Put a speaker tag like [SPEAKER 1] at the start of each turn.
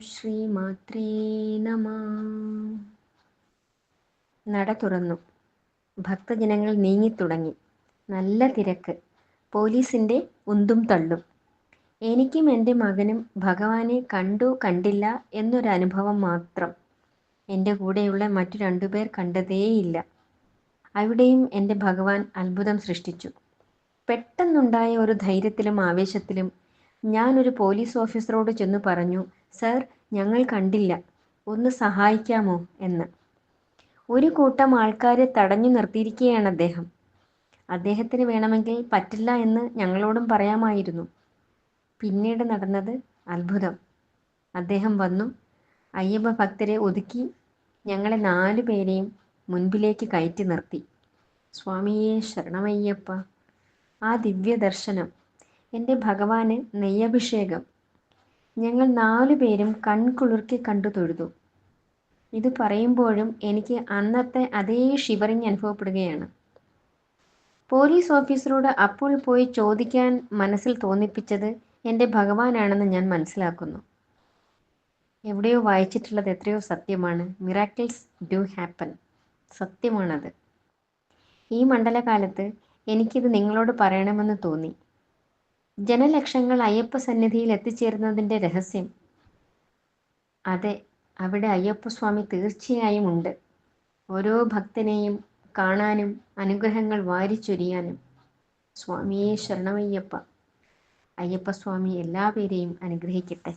[SPEAKER 1] ശ്രീമാത്രേ നമ. നട തുറന്നു. ഭക്തജനങ്ങൾ നീങ്ങിത്തുടങ്ങി. നല്ല തിരക്ക്. പോലീസിൻ്റെ ഉന്തും തള്ളും. എനിക്കും എൻ്റെ മകനും ഭഗവാനെ കണ്ടു കണ്ടില്ല എന്നൊരനുഭവം മാത്രം. എൻ്റെ കൂടെയുള്ള മറ്റു 2 പേർ കണ്ടതേയില്ല. അവിടെയും എൻ്റെ ഭഗവാൻ അത്ഭുതം സൃഷ്ടിച്ചു. പെട്ടെന്നുണ്ടായ ഒരു ധൈര്യത്തിലും ആവേശത്തിലും ഞാനൊരു പോലീസ് ഓഫീസറോട് ചെന്നു പറഞ്ഞു, "സർ, ഞങ്ങൾ കണ്ടില്ല, ഒന്ന് സഹായിക്കാമോ?" എന്ന്. ഒരു കൂട്ടം ആൾക്കാരെ തടഞ്ഞു നിർത്തിയിരിക്കുകയാണ് അദ്ദേഹം. അദ്ദേഹത്തിന് വേണമെങ്കിൽ പറ്റില്ല എന്ന് ഞങ്ങളോടും പറയാമായിരുന്നു. പിന്നീട് നടന്നത് അത്ഭുതം. അദ്ദേഹം വന്നു, അയ്യപ്പ ഭക്തരെ ഒതുക്കി ഞങ്ങളെ 4 പേരെയും മുൻപിലേക്ക് കയറ്റി നിർത്തി. സ്വാമിയേ ശരണമയ്യപ്പ! ആ ദിവ്യദർശനം! എൻ്റെ ഭഗവാന് നെയ്യഭിഷേകം! ഞങ്ങൾ 4 പേരും കൺകുളിർക്കി കണ്ടു തൊഴുതു. ഇത് പറയുമ്പോഴും എനിക്ക് അന്നത്തെ അതേ ഷിവറിങ് അനുഭവപ്പെടുകയാണ്. പോലീസ് ഓഫീസറോട് അപ്പോൾ പോയി ചോദിക്കാൻ മനസ്സിൽ തോന്നിപ്പിച്ചത് എൻ്റെ ഭഗവാനാണെന്ന് ഞാൻ മനസ്സിലാക്കുന്നു. എവിടെയോ വായിച്ചിട്ടുള്ളത് എത്രയോ സത്യമാണ്. Miracles do happen. സത്യമാണത്. ഈ മണ്ഡലകാലത്ത് എനിക്കിത് നിങ്ങളോട് പറയണമെന്ന് തോന്നി. ജനലക്ഷങ്ങൾ അയ്യപ്പ സന്നിധിയിൽ എത്തിച്ചേരുന്നതിൻ്റെ രഹസ്യം. അതെ, അവിടെ അയ്യപ്പസ്വാമി തീർച്ചയായും ഉണ്ട്. ഓരോ ഭക്തനെയും കാണാനും അനുഗ്രഹങ്ങൾ വാരിച്ചൊരിയാനും. സ്വാമിയേ ശരണമയ്യപ്പ! അയ്യപ്പസ്വാമി എല്ലാവരെയും അനുഗ്രഹിക്കട്ടെ.